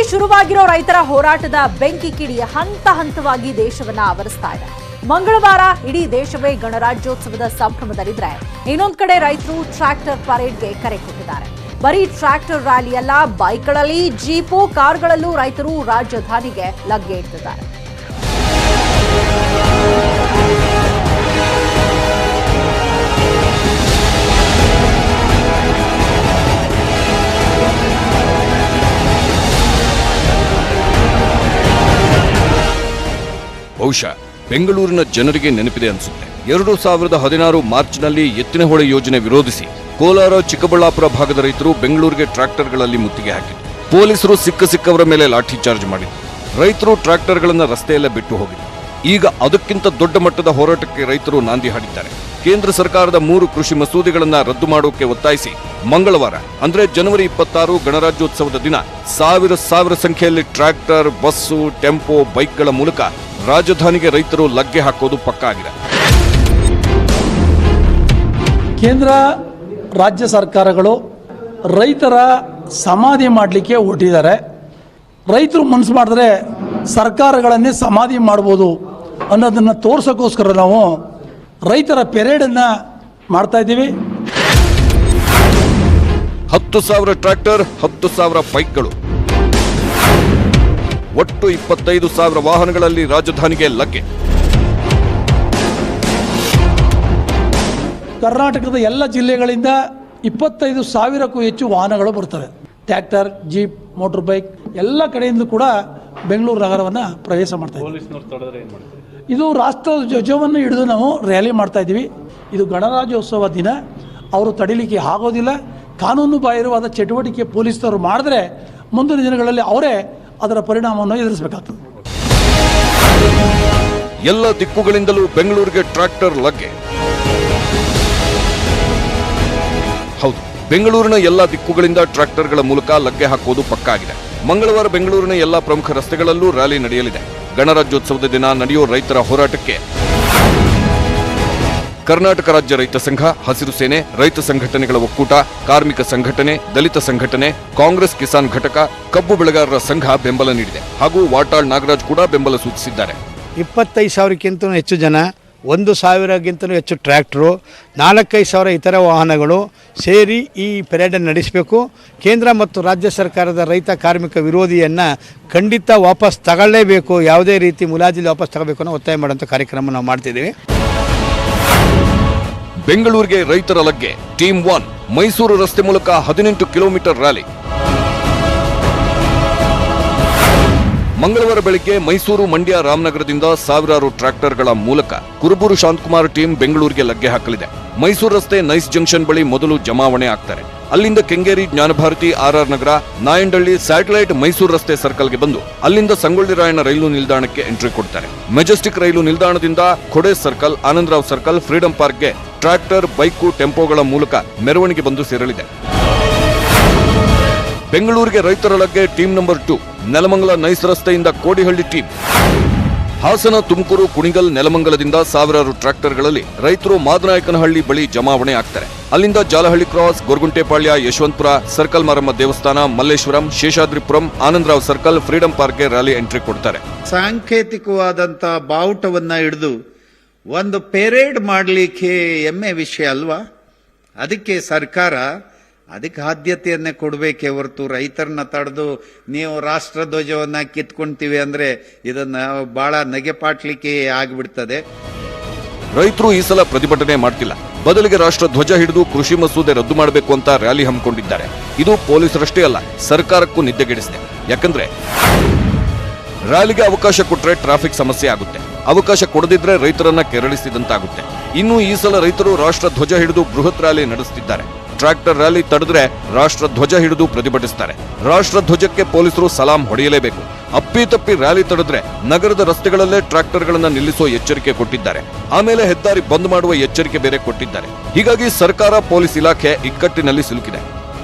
ಶುರುವಾಗಿರೋ ರೈತರ ಹೋರಾಟದ ಬೆಂಕಿ ಕಿಡಿ ಹಂತ ಹಂತವಾಗಿ ದೇಶವನ್ನ ಆವರಿಸ್ತಾ ಇದೆ. ಮಂಗಳವಾರ ಇಡೀ ದೇಶವೇ ಗಣರಾಜ್ಯೋತ್ಸವದ ಸಂಭ್ರಮದಲ್ಲಿದ್ರೆ, ಇನ್ನೊಂದು ಕಡೆ ರೈತರು ಟ್ರ್ಯಾಕ್ಟರ್ ಪರೇಡ್ಗೆ ಕರೆ ಕೊಟ್ಟಿದ್ದಾರೆ. ಬರೀ ಟ್ರ್ಯಾಕ್ಟರ್ ರ್ಯಾಲಿ ಅಲ್ಲ, ಬೈಕ್ಗಳಲ್ಲಿ, ಜೀಪು, ಕಾರ್ಗಳಲ್ಲೂ ರೈತರು ರಾಜಧಾನಿಗೆ ಲಗ್ಗೆ ಇಟ್ಟಿದ್ದಾರೆ. ಬಹುಶಃ ಬೆಂಗಳೂರಿನ ಜನರಿಗೆ ನೆನಪಿದೆ ಅನಿಸುತ್ತೆ. 2016 ಮಾರ್ಚ್ನಲ್ಲಿ ಎತ್ತಿನಹೊಳೆ ಯೋಜನೆ ವಿರೋಧಿಸಿ ಕೋಲಾರ, ಚಿಕ್ಕಬಳ್ಳಾಪುರ ಭಾಗದ ರೈತರು ಬೆಂಗಳೂರಿಗೆ ಟ್ರ್ಯಾಕ್ಟರ್ಗಳಲ್ಲಿ ಮುತ್ತಿಗೆ ಹಾಕಿದ್ರು. ಪೊಲೀಸರು ಸಿಕ್ಕವರ ಮೇಲೆ ಲಾಠಿ ಚಾರ್ಜ್ ಮಾಡಿದ್ರು. ರೈತರು ಟ್ರ್ಯಾಕ್ಟರ್ಗಳನ್ನು ರಸ್ತೆಯಲ್ಲೇ ಬಿಟ್ಟು ಹೋಗಿದ್ರು. ಈಗ ಅದಕ್ಕಿಂತ ದೊಡ್ಡ ಮಟ್ಟದ ಹೋರಾಟಕ್ಕೆ ರೈತರು ನಾಂದಿ ಹಾಡಿದ್ದಾರೆ. ಕೇಂದ್ರ ಸರ್ಕಾರದ 3 ಕೃಷಿ ಮಸೂದೆಗಳನ್ನು ರದ್ದು ಮಾಡೋಕೆ ಒತ್ತಾಯಿಸಿ ಮಂಗಳವಾರ ಅಂದ್ರೆ ಜನವರಿ 26 ಗಣರಾಜ್ಯೋತ್ಸವದ ದಿನ ಸಾವಿರ ಸಂಖ್ಯೆಯಲ್ಲಿ ಟ್ರ್ಯಾಕ್ಟರ್, ಬಸ್ಸು, ಟೆಂಪೋ, ಬೈಕ್ಗಳ ಮೂಲಕ ರಾಜಧಾನಿಗೆ ರೈತರು ಲಗ್ಗೆ ಹಾಕೋದು ಪಕ್ಕಾ ಆಗಿದೆ. ಕೇಂದ್ರ ರಾಜ್ಯ ಸರ್ಕಾರಗಳು ರೈತರ ಸಮಾಧಿ ಮಾಡಲಿಕ್ಕೆ ಹೊರಟಿದ್ದಾರೆ. ರೈತರು ಮನಸ್ಸು ಮಾಡಿದ್ರೆ ಸರ್ಕಾರಗಳನ್ನೇ ಸಮಾಧಿ ಮಾಡ್ಬೋದು ಅನ್ನೋದನ್ನು ತೋರ್ಸೋಕ್ಕೋಸ್ಕರ ನಾವು ರೈತರ ಪೆರೇಡನ್ನು ಮಾಡ್ತಾ ಇದ್ದೀವಿ. 10,000 ಟ್ರ್ಯಾಕ್ಟರ್, 10,000 ಬೈಕ್ಗಳು, ಒಟ್ಟು 25,000 ವಾಹನಗಳಲ್ಲಿ ರಾಜಧಾನಿಗೆ ಲಗ್ಗೆ. ಕರ್ನಾಟಕದ ಎಲ್ಲ ಜಿಲ್ಲೆಗಳಿಂದ 25,000ಕ್ಕೂ ಹೆಚ್ಚು ವಾಹನಗಳು ಬರ್ತವೆ. ಟ್ರ್ಯಾಕ್ಟರ್, ಜೀಪ್, ಮೋಟರ್ ಬೈಕ್ ಎಲ್ಲ ಕಡೆಯಿಂದ ಕೂಡ ಬೆಂಗಳೂರು ನಗರವನ್ನು ಪ್ರವೇಶ ಮಾಡ್ತಾ ಇದ್ದೀವಿ. ಇದು ರಾಷ್ಟ್ರ ಧ್ವಜವನ್ನು ಹಿಡಿದು ನಾವು ರ್ಯಾಲಿ ಮಾಡ್ತಾ ಇದ್ದೀವಿ. ಇದು ಗಣರಾಜ್ಯೋತ್ಸವ ದಿನ. ಅವರು ತಡಿಲಿಕ್ಕೆ ಆಗೋದಿಲ್ಲ. ಕಾನೂನು ಬಾಹಿರವಾದ ಚಟುವಟಿಕೆ ಪೊಲೀಸರು ಮಾಡಿದ್ರೆ ಮುಂದಿನ ದಿನಗಳಲ್ಲಿ ಅವರೇ ಅದರ ಪರಿಣಾಮವನ್ನು ಎದುರಿಸಬೇಕಾಗ್ತದೆ. ಎಲ್ಲ ದಿಕ್ಕುಗಳಿಂದಲೂ ಬೆಂಗಳೂರಿಗೆ ಟ್ರ್ಯಾಕ್ಟರ್ ಲಗ್ಗೆ. ಹೌದು, ಬೆಂಗಳೂರಿನ ಎಲ್ಲಾ ದಿಕ್ಕುಗಳಿಂದ ಟ್ರ್ಯಾಕ್ಟರ್ಗಳ ಮೂಲಕ ಲಗ್ಗೆ ಹಾಕುವುದು ಪಕ್ಕಾ ಆಗಿದೆ. ಮಂಗಳವಾರ ಬೆಂಗಳೂರಿನ ಎಲ್ಲಾ ಪ್ರಮುಖ ರಸ್ತೆಗಳಲ್ಲೂ ರ್ಯಾಲಿ ನಡೆಯಲಿದೆ. ಗಣರಾಜ್ಯೋತ್ಸವದ ದಿನ ನಡೆಯುವ ರೈತರ ಹೋರಾಟಕ್ಕೆ ಕರ್ನಾಟಕ ರಾಜ್ಯ ರೈತ ಸಂಘ, ಹಸಿರು ಸೇನೆ, ರೈತ ಸಂಘಟನೆಗಳ ಒಕ್ಕೂಟ, ಕಾರ್ಮಿಕ ಸಂಘಟನೆ, ದಲಿತ ಸಂಘಟನೆ, ಕಾಂಗ್ರೆಸ್ ಕಿಸಾನ್ ಘಟಕ, ಕಬ್ಬು ಬೆಳೆಗಾರರ ಸಂಘ ಬೆಂಬಲ ನೀಡಿದೆ. ಹಾಗೂ ವಾಟಾಳ್ ನಾಗರಾಜ್ ಕೂಡ ಬೆಂಬಲ ಸೂಚಿಸಿದ್ದಾರೆ. 25,000ಕ್ಕಿಂತ ಹೆಚ್ಚು ಜನ, 1,000ಗಿಂತಲೂ ಹೆಚ್ಚು ಟ್ರ್ಯಾಕ್ಟರು, 4,000-5,000 ಇತರ ವಾಹನಗಳು ಸೇರಿ ಈ ಪೆರೇಡನ್ನು ನಡೆಸಬೇಕು. ಕೇಂದ್ರ ಮತ್ತು ರಾಜ್ಯ ಸರ್ಕಾರದ ರೈತ ಕಾರ್ಮಿಕ ವಿರೋಧಿಯನ್ನು ಖಂಡಿತ ವಾಪಸ್ ತಗೊಳ್ಳೇಬೇಕು. ಯಾವುದೇ ರೀತಿ ಮುಲಾಜಿಲ್ಲಿ ವಾಪಸ್ ತಗೋಬೇಕು ಅನ್ನೋ ಒತ್ತಾಯ ಮಾಡುವಂಥ ಕಾರ್ಯಕ್ರಮ ನಾವು ಮಾಡ್ತಿದ್ದೀವಿ. ಬೆಂಗಳೂರಿಗೆ ರೈತರ ಲಗ್ಗೆ. ಟೀಮ್ 1 ಮೈಸೂರು ರಸ್ತೆ ಮೂಲಕ 18 ಕಿಲೋಮೀಟರ್ ರ್ಯಾಲಿ. ಮಂಗಳವಾರ ಬೆಳಗ್ಗೆ ಮೈಸೂರು, ಮಂಡ್ಯ, ರಾಮನಗರದಿಂದ ಸಾವಿರಾರು ಟ್ರ್ಯಾಕ್ಟರ್ಗಳ ಮೂಲಕ ಕುರುಬೂರು ಶಾಂತಕುಮಾರ್ ಟೀಮ್ ಬೆಂಗಳೂರಿಗೆ ಲಗ್ಗೆ ಹಾಕಲಿದೆ. ಮೈಸೂರು ರಸ್ತೆ ನೈಸ್ ಜಂಕ್ಷನ್ ಬಳಿ ಮೊದಲು ಜಮಾವಣೆ ಆಗ್ತಾರೆ. ಅಲ್ಲಿಂದ ಕೆಂಗೇರಿ, ಜ್ಞಾನಭಾರತಿ, ಆರ್ಆರ್ ನಗರ, ನಾಯಂಡಹಳ್ಳಿ, ಸ್ಯಾಟಲೈಟ್, ಮೈಸೂರು ರಸ್ತೆ ಸರ್ಕಲ್ಗೆ ಬಂದು ಅಲ್ಲಿಂದ ಸಂಗೊಳ್ಳಿ ರಾಯಣ್ಣ ರೈಲು ನಿಲ್ದಾಣಕ್ಕೆ ಎಂಟ್ರಿ ಕೊಡ್ತಾರೆ. ಮೆಜೆಸ್ಟಿಕ್ ರೈಲು ನಿಲ್ದಾಣದಿಂದ Khode circle, Anandrao circle, freedom ಪಾರ್ಕ್ಗೆ ಟ್ರ್ಯಾಕ್ಟರ್, ಬೈಕು, ಟೆಂಪೋಗಳ ಮೂಲಕ ಮೆರವಣಿಗೆ ಬಂದು ಸೇರಲಿದೆ. ಬೆಂಗಳೂರಿಗೆ ರೈತರ ಲಗ್ಗೆ ಟೀಮ್ ನಂಬರ್ 2 ನೆಲಮಂಗಲ ನೈಸ್ ರಸ್ತೆಯಿಂದ ಕೋಡಿಹಳ್ಳಿ ಟೀಮ್. ಹಾಸನ, ತುಮಕೂರು, ಕುಣಿಗಲ್, ನೆಲಮಂಗಲದಿಂದ ಸಾವಿರಾರು ಟ್ರ್ಯಾಕ್ಟರ್ಗಳಲ್ಲಿ ರೈತರು ಮಾದನಾಯಕನಹಳ್ಳಿ ಬಳಿ ಜಮಾವಣೆ ಆಗ್ತಾರೆ. ಅಲ್ಲಿಂದ ಜಾಲಹಳ್ಳಿ ಕ್ರಾಸ್, ಗೊರಗುಂಟೆಪಾಳ್ಯ, ಯಶವಂತಪುರ, ಸರ್ಕಲ್ ಮಾರಮ್ಮ ದೇವಸ್ಥಾನ, ಮಲ್ಲೇಶ್ವರಂ, ಶೇಷಾದ್ರಿಪುರಂ, ಆನಂದರಾವ್ ಸರ್ಕಲ್, ಫ್ರೀಡಂ ಪಾರ್ಕ್ಗೆ ರ್ಯಾಲಿ ಎಂಟ್ರಿ ಕೊಡ್ತಾರೆ. ಸಾಂಕೇತಿಕವಾದಂಥ ಬಾವುಟವನ್ನ ಹಿಡಿದು ಒಂದು ಪೆರೇಡ್ ಮಾಡಲಿಕ್ಕೆ ಹೆಮ್ಮೆ ವಿಷಯ ಅಲ್ವಾ? ಅದಕ್ಕೆ ಸರ್ಕಾರ ಅದಕ್ಕೆ ಆದ್ಯತೆಯನ್ನೇ ಕೊಡಬೇಕೇ ಹೊರತು ರೈತರನ್ನ ತಡೆದು ನೀವು ರಾಷ್ಟ್ರ ಧ್ವಜವನ್ನ ಕಿತ್ಕೊಂತೀವಿ ಅಂದ್ರೆ ಇದನ್ನ ಬಹಳ ನಗೆಪಾಟ್ಲಿಕ್ಕೆ ಆಗಿಬಿಡ್ತದೆ. ರೈತರು ಈ ಸಲ ಪ್ರತಿಭಟನೆ ಮಾಡ್ತಿಲ್ಲ. ಬದಲಿಗೆ ರಾಷ್ಟ್ರ ಧ್ವಜ ಹಿಡಿದು ಕೃಷಿ ಮಸೂದೆ ರದ್ದು ಮಾಡಬೇಕು ಅಂತ ರ್ಯಾಲಿ ಹಮ್ಮಿಕೊಂಡಿದ್ದಾರೆ. ಇದು ಪೊಲೀಸರಷ್ಟೇ ಅಲ್ಲ, ಸರ್ಕಾರಕ್ಕೂ ನಿದ್ದೆಗೆಡಿಸಿದೆ. ಯಾಕಂದ್ರೆ ರ್ಯಾಲಿಗೆ ಅವಕಾಶ ಕೊಟ್ರೆ ಟ್ರಾಫಿಕ್ ಸಮಸ್ಯೆ ಆಗುತ್ತೆ, ಅವಕಾಶ ಕೊಡದಿದ್ರೆ ರೈತರನ್ನ ಕೆರಳಿಸಿದಂತಾಗುತ್ತೆ. ಇನ್ನು ಈ ಸಲ ರೈತರು ರಾಷ್ಟ್ರ ಧ್ವಜ ಹಿಡಿದು ಬೃಹತ್ ರ್ಯಾಲಿ ನಡೆಸುತ್ತಿದ್ದಾರೆ. ಟ್ರ್ಯಾಕ್ಟರ್ ರ್ಯಾಲಿ ತಡೆದ್ರೆ ರಾಷ್ಟ್ರ ಧ್ವಜ ಹಿಡಿದು ಪ್ರತಿಭಟಿಸುತ್ತಾರೆ. ರಾಷ್ಟ್ರ ಧ್ವಜಕ್ಕೆ ಪೊಲೀಸರು ಸಲಾಂ ಹೊಡೆಯಲೇಬೇಕು. ಅಪ್ಪಿತಪ್ಪಿ ರ್ಯಾಲಿ ತಡೆದ್ರೆ ನಗರದ ರಸ್ತೆಗಳಲ್ಲೇ ಟ್ರ್ಯಾಕ್ಟರ್ಗಳನ್ನ ನಿಲ್ಲಿಸುವ ಎಚ್ಚರಿಕೆ ಕೊಟ್ಟಿದ್ದಾರೆ. ಆಮೇಲೆ ಹೆದ್ದಾರಿ ಬಂದ್ ಮಾಡುವ ಎಚ್ಚರಿಕೆ ಬೇರೆ ಕೊಟ್ಟಿದ್ದಾರೆ. ಹೀಗಾಗಿ ಸರ್ಕಾರ, ಪೊಲೀಸ್ ಇಲಾಖೆ ಇಕ್ಕಟ್ಟಿನಲ್ಲಿ ಸಿಲುಕಿದೆ.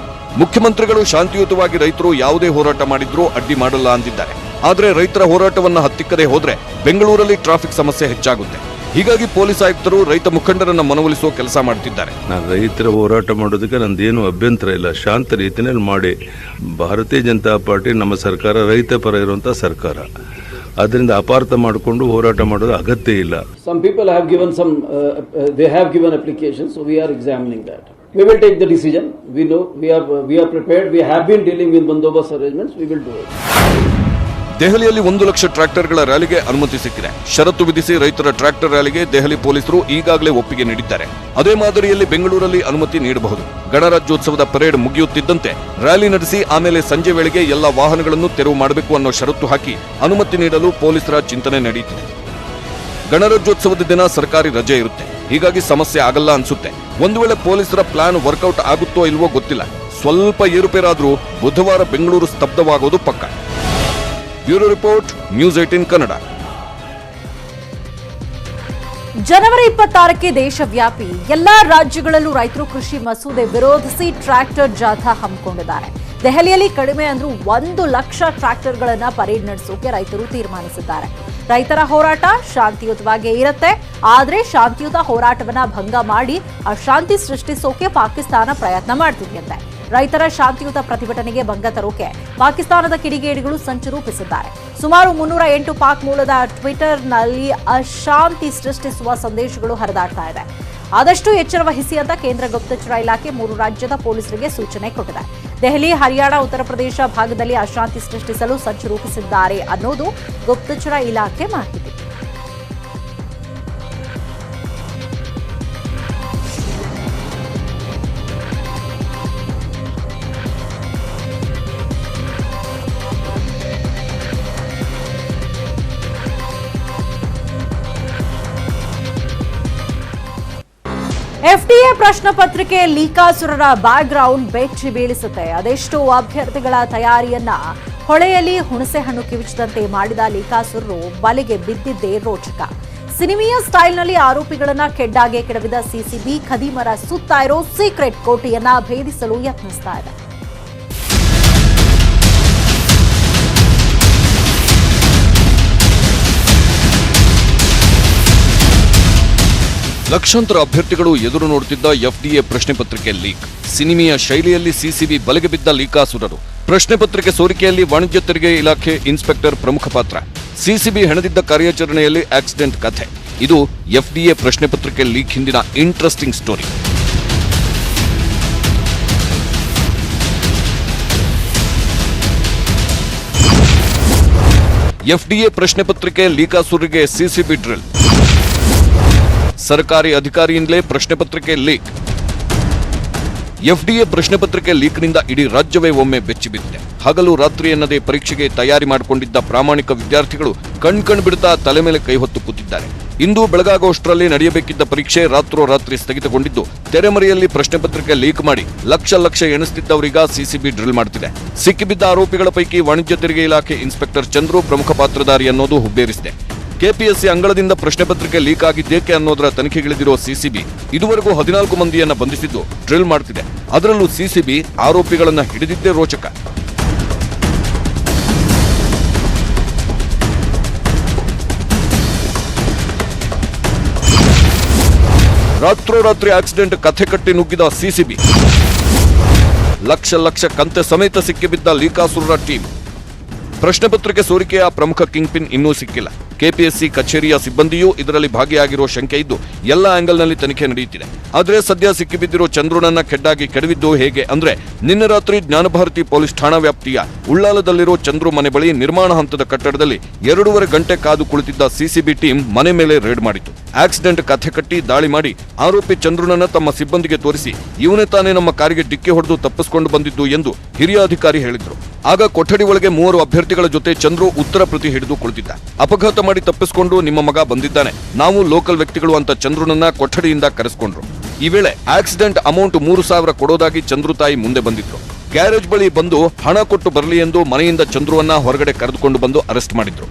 ಮುಖ್ಯಮಂತ್ರಿಗಳು ಶಾಂತಿಯುತವಾಗಿ ರೈತರು ಯಾವುದೇ ಹೋರಾಟ ಮಾಡಿದ್ರೂ ಅಡ್ಡಿ ಮಾಡಲ್ಲ ಅಂದಿದ್ದಾರೆ. ಆದ್ರೆ ರೈತರ ಹೋರಾಟವನ್ನ ಹತ್ತಿಕ್ಕದೆ ಹೋದ್ರೆ ಬೆಂಗಳೂರಲ್ಲಿ ಟ್ರಾಫಿಕ್ ಸಮಸ್ಯೆ ಹೆಚ್ಚಾಗುತ್ತೆ. ಹೀಗಾಗಿ ಪೊಲೀಸ್ ಆಯುಕ್ತರು ರೈತ ಮುಖಂಡರನ್ನ ಮನವೊಲಿಸುವ ಕೆಲಸ ಮಾಡ್ತಿದ್ದಾರೆ. ನಾನು ರೈತರ ಹೋರಾಟ ಮಾಡೋದಕ್ಕೆ ನಂದೇನು ಅಭ್ಯಂತರ ಇಲ್ಲ, ಶಾಂತ ರೀತಿಯಲ್ಲಿ ಮಾಡಿ. ಭಾರತೀಯ ಜನತಾ ಪಾರ್ಟಿ ನಮ್ಮ ಸರ್ಕಾರ ರೈತ ಪರ ಇರುವಂಥ ಸರ್ಕಾರ, ಅದರಿಂದ ಅಪಾರ್ಥ ಮಾಡಿಕೊಂಡು ಹೋರಾಟ ಮಾಡೋದು ಅಗತ್ಯ ಇಲ್ಲ. Some people have given they have given applications, so we are examining that. We will take the decision. We know we are prepared. We have been dealing with bandobast arrangements. We will do it. ದೆಹಲಿಯಲ್ಲಿ 1 ಲಕ್ಷ ಟ್ರ್ಯಾಕ್ಟರ್ಗಳ ರ್ಯಾಲಿಗೆ ಅನುಮತಿ ಸಿಕ್ಕಿದೆ. ಷರತ್ತು ವಿಧಿಸಿ ರೈತರ tractor ರ್ಯಾಲಿಗೆ Delhi ಪೊಲೀಸರು ಈಗಾಗಲೇ ಒಪ್ಪಿಗೆ ನೀಡಿದ್ದಾರೆ. ಅದೇ ಮಾದರಿಯಲ್ಲಿ ಬೆಂಗಳೂರಲ್ಲಿ ಅನುಮತಿ ನೀಡಬಹುದು. ಗಣರಾಜ್ಯೋತ್ಸವದ ಪರೇಡ್ ಮುಗಿಯುತ್ತಿದ್ದಂತೆ ರ್ಯಾಲಿ ನಡೆಸಿ ಆಮೇಲೆ ಸಂಜೆ ವೇಳೆಗೆ ಎಲ್ಲ ವಾಹನಗಳನ್ನು ತೆರವು ಮಾಡಬೇಕು ಅನ್ನೋ ಷರತ್ತು ಹಾಕಿ ಅನುಮತಿ ನೀಡಲು ಪೊಲೀಸರ ಚಿಂತನೆ ನಡೆಯುತ್ತಿದೆ. ಗಣರಾಜ್ಯೋತ್ಸವದ ದಿನ ಸರ್ಕಾರಿ ರಜೆ ಇರುತ್ತೆ, ಹೀಗಾಗಿ ಸಮಸ್ಯೆ ಆಗಲ್ಲ ಅನ್ಸುತ್ತೆ. ಒಂದು ವೇಳೆ ಪೊಲೀಸರ ಪ್ಲಾನ್ ವರ್ಕೌಟ್ ಆಗುತ್ತೋ ಇಲ್ವೋ ಗೊತ್ತಿಲ್ಲ. ಸ್ವಲ್ಪ ಏರುಪೇರಾದ್ರೂ ಬುಧವಾರ ಬೆಂಗಳೂರು ಸ್ತಬ್ಧವಾಗೋದು ಪಕ್ಕ. Bureau report, news 18 Kannada. ಜನವರಿ 26ಕ್ಕೆ ದೇಶವ್ಯಾಪಿ ಎಲ್ಲಾ ರಾಜ್ಯಗಳಲ್ಲೂ ರೈತರು ಕೃಷಿ ಮಸೂದೆ ವಿರೋಧಿಸಿ ಟ್ರ್ಯಾಕ್ಟರ್ ಜಾಥಾ ಹಮ್ಮಿಕೊಂಡಿದ್ದಾರೆ. ದೆಹಲಿಯಲ್ಲಿ ಕಡಿಮೆ ಅಂದ್ರೂ 1 ಲಕ್ಷ ಟ್ರ್ಯಾಕ್ಟರ್ಗಳನ್ನ ಪರೇಡ್ ನಡೆಸೋಕೆ ರೈತರು ತೀರ್ಮಾನಿಸಿದ್ದಾರೆ. ರೈತರ ಹೋರಾಟ ಶಾಂತಿಯುತವಾಗೇ ಇರುತ್ತೆ, ಆದ್ರೆ ಶಾಂತಿಯುತ ಹೋರಾಟವನ್ನ ಭಂಗ ಮಾಡಿ ಅಶಾಂತಿ ಸೃಷ್ಟಿಸೋಕೆ ಪಾಕಿಸ್ತಾನ ಪ್ರಯತ್ನ ಮಾಡ್ತಿದೆಯಂತೆ. ರೈತರ ಶಾಂತಿಯುತ ಪ್ರತಿಭಟನೆಗೆ ಭಂಗ ತರೋಕೆ ಪಾಕಿಸ್ತಾನದ ಕಿಡಿಗೇಡಿಗಳು ಸಂಚು ರೂಪಿಸಿದ್ದಾರೆ. ಸುಮಾರು 308 ಪಾಕ್ ಮೂಲದ ಟ್ವಿಟರ್ನಲ್ಲಿ ಅಶಾಂತಿ ಸೃಷ್ಟಿಸುವ ಸಂದೇಶಗಳು ಹರಿದಾಡ್ತಾ ಇದೆ. ಆದಷ್ಟು ಎಚ್ಚರ ವಹಿಸಿ ಅಂತ ಕೇಂದ್ರ ಗುಪ್ತಚರ ಇಲಾಖೆ 3 ರಾಜ್ಯದ ಪೊಲೀಸರಿಗೆ ಸೂಚನೆ ಕೊಟ್ಟಿದೆ. ದೆಹಲಿ, ಹರಿಯಾಣ, ಉತ್ತರ ಪ್ರದೇಶ ಭಾಗದಲ್ಲಿ ಅಶಾಂತಿ ಸೃಷ್ಟಿಸಲು ಸಂಚು ರೂಪಿಸಿದ್ದಾರೆ ಅನ್ನೋದು ಗುಪ್ತಚರ ಇಲಾಖೆ ಮಾಹಿತಿ. ಎಫ್ಡಿಎ ಪ್ರಶ್ನೆ ಪತ್ರಿಕೆ ಲೀಕಾಸುರರ ಬ್ಯಾಕ್ಗ್ರೌಂಡ್ ಬೆಚ್ಚಿ ಬೀಳಿಸುತ್ತೆ. ಅದೆಷ್ಟೋ ಅಭ್ಯರ್ಥಿಗಳ ತಯಾರಿಯನ್ನ ಹೊಳೆಯಲ್ಲಿ ಹುಣಸೆ ಹಣ್ಣು ಕಿವಿಚಿದಂತೆ ಮಾಡಿದ ಲೀಕಾಸುರರು ಬಲೆಗೆ ಬಿದ್ದಿದ್ದೇ ರೋಚಕ. ಸಿನಿಮೀಯ ಸ್ಟೈಲ್ನಲ್ಲಿ ಆರೋಪಿಗಳನ್ನ ಕೆಡ್ಡಾಗೆ ಕೆಡವಿದ ಸಿಸಿಬಿ ಖದೀಮರ ಸುತ್ತಾ ಇರೋ ಸೀಕ್ರೆಟ್ ಕೋಟೆಯನ್ನ ಭೇದಿಸಲು ಯತ್ನಿಸ್ತಾ ಇದೆ. ಲಕ್ಷಾಂತರ ಅಭ್ಯರ್ಥಿಗಳು ಎದುರು ನೋಡುತ್ತಿದ್ದ ಎಫ್ಡಿಎ ಪ್ರಶ್ನೆ ಪತ್ರಿಕೆ ಲೀಕ್. ಸಿನಿಮೀಯ ಶೈಲಿಯಲ್ಲಿ ಸಿಸಿಬಿ ಬಲೆಗೆ ಬಿದ್ದ ಲೀಕಾಸುರರು. ಪ್ರಶ್ನೆ ಪತ್ರಿಕೆ ಸೋರಿಕೆಯಲ್ಲಿ ವಾಣಿಜ್ಯ ತೆರಿಗೆ ಇಲಾಖೆ ಇನ್ಸ್ಪೆಕ್ಟರ್ ಪ್ರಮುಖ ಪಾತ್ರ. ಸಿಸಿಬಿ ಹೆಣೆದಿದ್ದ ಕಾರ್ಯಾಚರಣೆಯಲ್ಲಿ ಆಕ್ಸಿಡೆಂಟ್ ಕಥೆ. ಇದು ಎಫ್ಡಿಎ ಪ್ರಶ್ನೆ ಪತ್ರಿಕೆ ಲೀಕ್ ಹಿಂದಿನ ಇಂಟ್ರೆಸ್ಟಿಂಗ್ ಸ್ಟೋರಿ. ಎಫ್ಡಿಎ ಪ್ರಶ್ನೆ ಪತ್ರಿಕೆ ಲೀಕಾಸುರರಿಗೆ ಸಿಸಿಬಿ ಡ್ರಿಲ್. ಸರ್ಕಾರಿ ಅಧಿಕಾರಿಯಿಂದಲೇ ಪ್ರಶ್ನೆ ಪತ್ರಿಕೆ ಲೀಕ್. ಎಫ್ಡಿಎ ಪ್ರಶ್ನೆ ಪತ್ರಿಕೆ ಲೀಕ್ನಿಂದ ಇಡೀ ರಾಜ್ಯವೇ ಒಮ್ಮೆ ಬೆಚ್ಚಿಬಿದ್ದಿದೆ. ಹಗಲು ರಾತ್ರಿ ಎನ್ನದೇ ಪರೀಕ್ಷೆಗೆ ತಯಾರಿ ಮಾಡಿಕೊಂಡಿದ್ದ ಪ್ರಾಮಾಣಿಕ ವಿದ್ಯಾರ್ಥಿಗಳು ಕಣ್ ಬಿಡುತ್ತಾ ತಲೆ ಮೇಲೆ ಕೈ ಹೊತ್ತು ಕೂತಿದ್ದಾರೆ. ಇಂದು ಬೆಳಗಾಗುವಷ್ಟರಲ್ಲಿ ನಡೆಯಬೇಕಿದ್ದ ಪರೀಕ್ಷೆ ರಾತ್ರೋರಾತ್ರಿ ಸ್ಥಗಿತಗೊಂಡಿದ್ದು, ತೆರೆಮರೆಯಲ್ಲಿ ಪ್ರಶ್ನೆ ಪತ್ರಿಕೆ ಲೀಕ್ ಮಾಡಿ ಲಕ್ಷ ಎಣಿಸುತ್ತಿದ್ದವರೀಗ ಸಿಸಿಬಿ ಡ್ರಿಲ್ ಮಾಡುತ್ತಿದೆ. ಸಿಕ್ಕಿಬಿದ್ದ ಆರೋಪಿಗಳ ಪೈಕಿ ವಾಣಿಜ್ಯ ತೆರಿಗೆ ಇಲಾಖೆ ಇನ್ಸ್ಪೆಕ್ಟರ್ ಚಂದ್ರು ಪ್ರಮುಖ ಪಾತ್ರಧಾರಿ ಅನ್ನೋದು ಹುಬ್ಬೇರಿಸಿದೆ. ಕೆಪಿಎಸ್ಸಿ ಅಂಗಳದಿಂದ ಪ್ರಶ್ನೆ ಪತ್ರಿಕೆ ಲೀಕ್ ಆಗಿದ್ದೇಕೆ ಅನ್ನೋದರ ತನಿಖೆಗಿಳಿದಿರೋ ಸಿಸಿಬಿ ಇದುವರೆಗೂ 14 ಮಂದಿಯನ್ನ ಬಂಧಿಸಿದ್ದು ಡ್ರಿಲ್ ಮಾಡ್ತಿದೆ. ಅದರಲ್ಲೂ ಸಿಸಿಬಿ ಆರೋಪಿಗಳನ್ನ ಹಿಡಿದಿದ್ದೇ ರೋಚಕ. ರಾತ್ರೋರಾತ್ರಿ ಆಕ್ಸಿಡೆಂಟ್ ಕಥೆ ಕಟ್ಟಿ ನುಗ್ಗಿದ ಸಿಸಿಬಿ. ಲಕ್ಷ ಕಂತೆ ಸಮೇತ ಸಿಕ್ಕಿಬಿದ್ದ ಲೀಕಾಸುರರ ಟೀಮ್. ಪ್ರಶ್ನೆ ಪತ್ರಿಕೆ ಸೋರಿಕೆಯ ಪ್ರಮುಖ ಕಿಂಗ್ ಪಿನ್ ಇನ್ನೂ ಸಿಕ್ಕಿಲ್ಲ. ಕೆಪಿಎಸ್ಸಿ ಕಚೇರಿಯ ಸಿಬ್ಬಂದಿಯೂ ಇದರಲ್ಲಿ ಭಾಗಿಯಾಗಿರುವ ಶಂಕೆ ಇದ್ದು ಎಲ್ಲ ಆಂಗಲ್ನಲ್ಲಿ ತನಿಖೆ ನಡೆಯುತ್ತಿದೆ. ಆದರೆ ಸದ್ಯ ಸಿಕ್ಕಿಬಿದ್ದಿರೋ ಚಂದ್ರನನ್ನ ಕೆಡ್ಡಾಗಿ ಕೆಡವಿದ್ದು ಹೇಗೆ ಅಂದ್ರೆ, ನಿನ್ನೆ ರಾತ್ರಿ ಜ್ಞಾನಭಾರತಿ ಪೊಲೀಸ್ ಠಾಣಾ ವ್ಯಾಪ್ತಿಯ ಉಳ್ಳಾಲದಲ್ಲಿರೋ ಚಂದ್ರು ಮನೆ ಬಳಿ ನಿರ್ಮಾಣ ಹಂತದ ಕಟ್ಟಡದಲ್ಲಿ 2.5 ಗಂಟೆ ಕಾದು ಕುಳಿತಿದ್ದ ಸಿಸಿಬಿ ಟೀಮ್ ಮನೆ ಮೇಲೆ ರೇಡ್ ಮಾಡಿತು. ಆಕ್ಸಿಡೆಂಟ್ ಕಥೆ ಕಟ್ಟಿ ದಾಳಿ ಮಾಡಿ ಆರೋಪಿ ಚಂದ್ರನನ್ನ ತಮ್ಮ ಸಿಬ್ಬಂದಿಗೆ ತೋರಿಸಿ ಇವನೇ ತಾನೇ ನಮ್ಮ ಕಾರಿಗೆ ಡಿಕ್ಕಿ ಹೊಡೆದು ತಪ್ಪಿಸಿಕೊಂಡು ಬಂದಿದ್ದು ಎಂದು ಹಿರಿಯ ಅಧಿಕಾರಿ ಹೇಳಿದ್ರು. ಆಗ ಕೊಠಡಿ ಒಳಗೆ 3 ಅಭ್ಯರ್ಥಿಗಳ ಜೊತೆ ಚಂದ್ರು ಉತ್ತರ ಪ್ರತಿ ಹಿಡಿದು ಕುಳಿತಿದ್ದ. ಅಪಘಾತ ಮಾಡಿ ತಪ್ಪಿಸಿಕೊಂಡು ನಿಮ್ಮ ಮಗ ಬಂದಿದ್ದಾನೆ, ನಾವು ಲೋಕಲ್ ವ್ಯಕ್ತಿಗಳು ಅಂತ ಚಂದ್ರನನ್ನ ಕೊಠಡಿಯಿಂದ ಕರೆಸಿಕೊಂಡ್ರು. ಈ ವೇಳೆ ಆಕ್ಸಿಡೆಂಟ್ ಅಮೌಂಟ್ 3,000 ಕೊಡೋದಾಗಿ ಚಂದ್ರು ತಾಯಿ ಮುಂದೆ ಬಂದಿದ್ರು. ಗ್ಯಾರೇಜ್ ಬಳಿ ಬಂದು ಹಣ ಕೊಟ್ಟು ಬರಲಿ ಎಂದು ಮನೆಯಿಂದ ಚಂದ್ರುವನ್ನ ಹೊರಗಡೆ ಕರೆದುಕೊಂಡು ಬಂದು ಅರೆಸ್ಟ್ ಮಾಡಿದ್ರು.